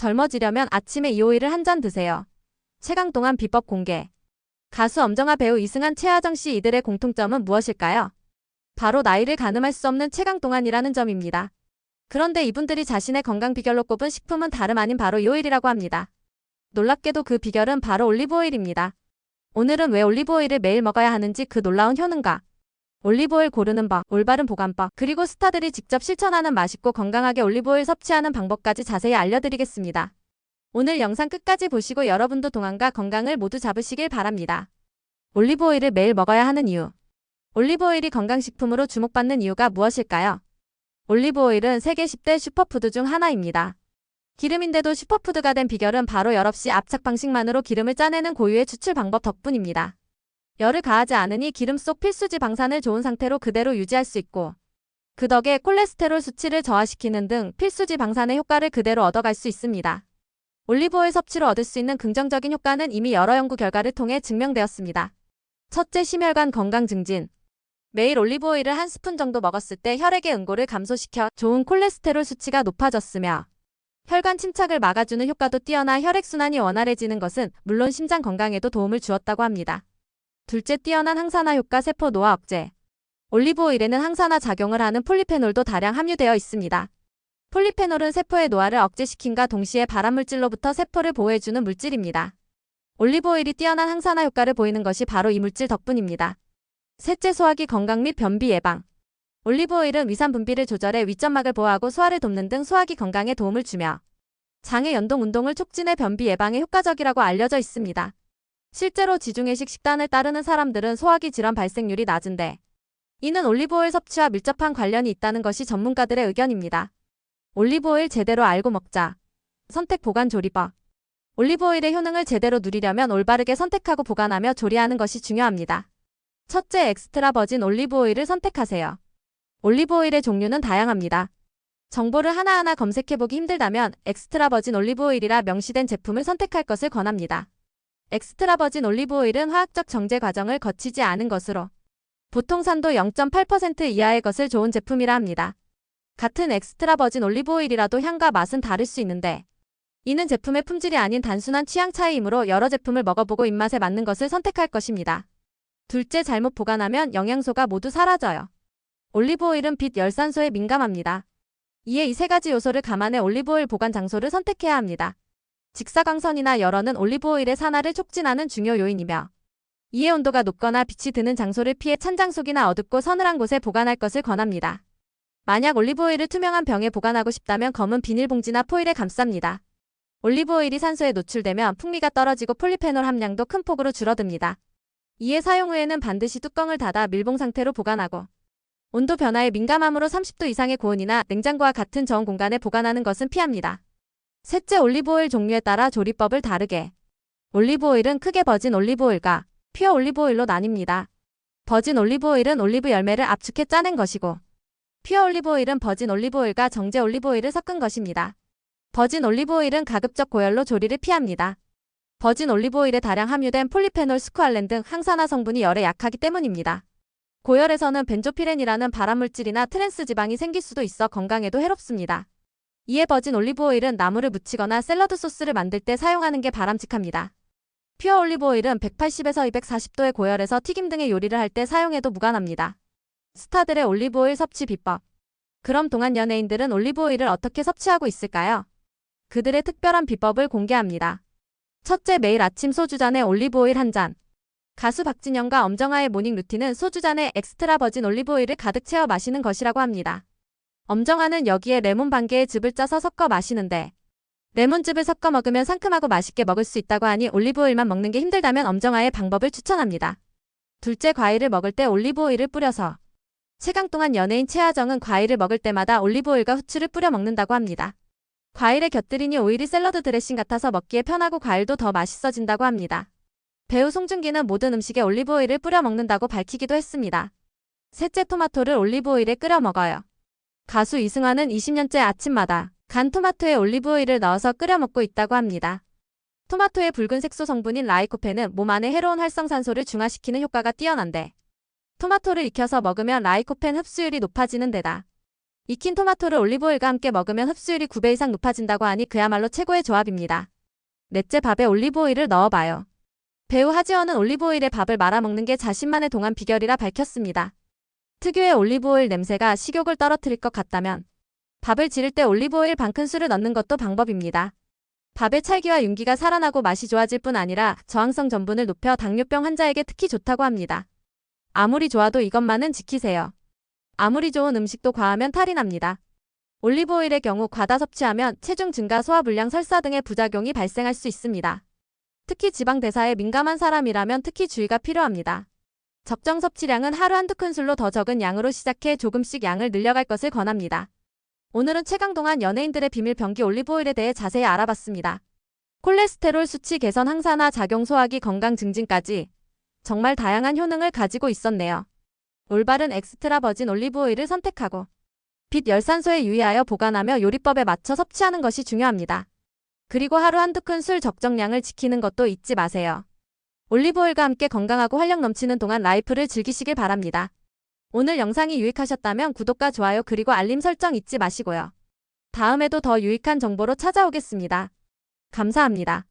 젊어지려면 아침에 이 오일을 한 잔 드세요. 최강동안 비법 공개. 가수 엄정화, 배우 이승환, 최하정 씨, 이들의 공통점은 무엇일까요? 바로 나이를 가늠할 수 없는 최강동안이라는 점입니다. 그런데 이분들이 자신의 건강 비결로 꼽은 식품은 다름 아닌 바로 이 오일이라고 합니다. 놀랍게도 그 비결은 바로 올리브오일입니다. 오늘은 왜 올리브오일을 매일 먹어야 하는지, 그 놀라운 효능과 올리브오일 고르는 법, 올바른 보관법, 그리고 스타들이 직접 실천하는 맛있고 건강하게 올리브오일 섭취하는 방법까지 자세히 알려드리겠습니다. 오늘 영상 끝까지 보시고 여러분도 동안과 건강을 모두 잡으시길 바랍니다. 올리브오일을 매일 먹어야 하는 이유. 올리브오일이 건강식품으로 주목받는 이유가 무엇일까요? 올리브오일은 세계 10대 슈퍼푸드 중 하나입니다. 기름인데도 슈퍼푸드가 된 비결은 바로 열없이 압착 방식만으로 기름을 짜내는 고유의 추출 방법 덕분입니다. 열을 가하지 않으니 기름 속 필수지 방산을 좋은 상태로 그대로 유지할 수 있고, 그 덕에 콜레스테롤 수치를 저하시키는 등 필수지 방산의 효과를 그대로 얻어갈 수 있습니다. 올리브오일 섭취로 얻을 수 있는 긍정적인 효과는 이미 여러 연구 결과를 통해 증명되었습니다. 첫째, 심혈관 건강 증진. 매일 올리브오일을 한 스푼 정도 먹었을 때 혈액의 응고를 감소시켜 좋은 콜레스테롤 수치가 높아졌으며, 혈관 침착을 막아주는 효과도 뛰어나 혈액순환이 원활해지는 것은 물론 심장 건강에도 도움을 주었다고 합니다. 둘째, 뛰어난 항산화 효과, 세포 노화 억제. 올리브오일에는 항산화 작용을 하는 폴리페놀도 다량 함유되어 있습니다. 폴리페놀은 세포의 노화를 억제시킴과 동시에 발암물질로부터 세포를 보호해주는 물질입니다. 올리브오일이 뛰어난 항산화 효과를 보이는 것이 바로 이 물질 덕분입니다. 셋째, 소화기 건강 및 변비 예방. 올리브오일은 위산 분비를 조절해 위점막을 보호하고 소화를 돕는 등 소화기 건강에 도움을 주며, 장의 연동 운동을 촉진해 변비 예방에 효과적이라고 알려져 있습니다. 실제로 지중해식 식단을 따르는 사람들은 소화기 질환 발생률이 낮은데, 이는 올리브오일 섭취와 밀접한 관련이 있다는 것이 전문가들의 의견입니다. 올리브오일 제대로 알고 먹자. 선택 보관 조리법. 올리브오일의 효능을 제대로 누리려면 올바르게 선택하고 보관하며 조리하는 것이 중요합니다. 첫째, 엑스트라 버진 올리브오일을 선택하세요. 올리브오일의 종류는 다양합니다. 정보를 하나하나 검색해보기 힘들다면 엑스트라 버진 올리브오일이라 명시된 제품을 선택할 것을 권합니다. 엑스트라 버진 올리브오일은 화학적 정제 과정을 거치지 않은 것으로 보통 산도 0.8% 이하의 것을 좋은 제품이라 합니다. 같은 엑스트라 버진 올리브오일이라도 향과 맛은 다를 수 있는데, 이는 제품의 품질이 아닌 단순한 취향 차이이므로 여러 제품을 먹어보고 입맛에 맞는 것을 선택할 것입니다. 둘째, 잘못 보관하면 영양소가 모두 사라져요. 올리브오일은 빛, 열산소에 민감합니다. 이에 이 세 가지 요소를 감안해 올리브오일 보관 장소를 선택해야 합니다. 직사광선이나 열원은 올리브오일의 산화를 촉진하는 중요 요인이며, 이에 온도가 높거나 빛이 드는 장소를 피해 찬장 속이나 어둡고 서늘한 곳에 보관할 것을 권합니다. 만약 올리브오일을 투명한 병에 보관하고 싶다면 검은 비닐봉지나 포일에 감쌉니다. 올리브오일이 산소에 노출되면 풍미가 떨어지고 폴리페놀 함량도 큰 폭으로 줄어듭니다. 이에 사용 후에는 반드시 뚜껑을 닫아 밀봉 상태로 보관하고, 온도 변화에 민감함으로 30도 이상의 고온이나 냉장고와 같은 저온 공간에 보관하는 것은 피합니다. 셋째, 올리브오일 종류에 따라 조리법을 다르게. 올리브오일은 크게 버진 올리브오일과 퓨어 올리브오일로 나뉩니다. 버진 올리브오일은 올리브 열매를 압축해 짜낸 것이고, 퓨어 올리브오일은 버진 올리브오일과 정제 올리브오일을 섞은 것입니다. 버진 올리브오일은 가급적 고열로 조리를 피합니다. 버진 올리브오일에 다량 함유된 폴리페놀, 스쿠알렌 등 항산화 성분이 열에 약하기 때문입니다. 고열에서는 벤조피렌이라는 발암물질이나 트랜스 지방이 생길 수도 있어 건강에도 해롭습니다. 이에 버진 올리브오일은 나물을 무치거나 샐러드 소스를 만들 때 사용하는 게 바람직합니다. 퓨어 올리브오일은 180에서 240도의 고열에서 튀김 등의 요리를 할 때 사용해도 무관합니다. 스타들의 올리브오일 섭취 비법. 그럼 동안 연예인들은 올리브오일을 어떻게 섭취하고 있을까요? 그들의 특별한 비법을 공개합니다. 첫째, 매일 아침 소주잔에 올리브오일 한 잔. 가수 박진영과 엄정화의 모닝 루틴은 소주잔에 엑스트라 버진 올리브오일을 가득 채워 마시는 것이라고 합니다. 엄정화는 여기에 레몬 반 개의 즙을 짜서 섞어 마시는데, 레몬즙을 섞어 먹으면 상큼하고 맛있게 먹을 수 있다고 하니 올리브오일만 먹는 게 힘들다면 엄정화의 방법을 추천합니다. 둘째, 과일을 먹을 때 올리브오일을 뿌려서. 최강동안 연예인 최하정은 과일을 먹을 때마다 올리브오일과 후추를 뿌려 먹는다고 합니다. 과일에 곁들이니 오일이 샐러드 드레싱 같아서 먹기에 편하고 과일도 더 맛있어진다고 합니다. 배우 송중기는 모든 음식에 올리브오일을 뿌려 먹는다고 밝히기도 했습니다. 셋째, 토마토를 올리브오일에 끓여 먹어요. 가수 이승환은 20년째 아침마다 간 토마토에 올리브오일을 넣어서 끓여 먹고 있다고 합니다. 토마토의 붉은 색소 성분인 라이코펜은 몸 안의 해로운 활성산소를 중화시키는 효과가 뛰어난데, 토마토를 익혀서 먹으면 라이코펜 흡수율이 높아지는 데다 익힌 토마토를 올리브오일과 함께 먹으면 흡수율이 9배 이상 높아진다고 하니 그야말로 최고의 조합입니다. 넷째, 밥에 올리브오일을 넣어봐요. 배우 하지원은 올리브오일에 밥을 말아먹는 게 자신만의 동안 비결이라 밝혔습니다. 특유의 올리브오일 냄새가 식욕을 떨어뜨릴 것 같다면 밥을 지를 때 올리브오일 반 큰술을 넣는 것도 방법입니다. 밥의 찰기와 윤기가 살아나고 맛이 좋아질 뿐 아니라 저항성 전분을 높여 당뇨병 환자에게 특히 좋다고 합니다. 아무리 좋아도 이것만은 지키세요. 아무리 좋은 음식도 과하면 탈이 납니다. 올리브오일의 경우 과다 섭취하면 체중 증가, 소화불량, 설사 등의 부작용이 발생할 수 있습니다. 특히 지방 대사에 민감한 사람이라면 특히 주의가 필요합니다. 적정 섭취량은 하루 한두 큰술로 더 적은 양으로 시작해 조금씩 양을 늘려갈 것을 권합니다. 오늘은 최강동안 연예인들의 비밀 병기 올리브오일에 대해 자세히 알아봤습니다. 콜레스테롤 수치 개선, 항산화 작용, 소화기 건강 증진까지 정말 다양한 효능을 가지고 있었네요. 올바른 엑스트라 버진 올리브오일을 선택하고 빛 열산소에 유의하여 보관하며 요리법에 맞춰 섭취하는 것이 중요합니다. 그리고 하루 한두 큰술 적정량을 지키는 것도 잊지 마세요. 올리브오일과 함께 건강하고 활력 넘치는 동안 라이프를 즐기시길 바랍니다. 오늘 영상이 유익하셨다면 구독과 좋아요 그리고 알림 설정 잊지 마시고요. 다음에도 더 유익한 정보로 찾아오겠습니다. 감사합니다.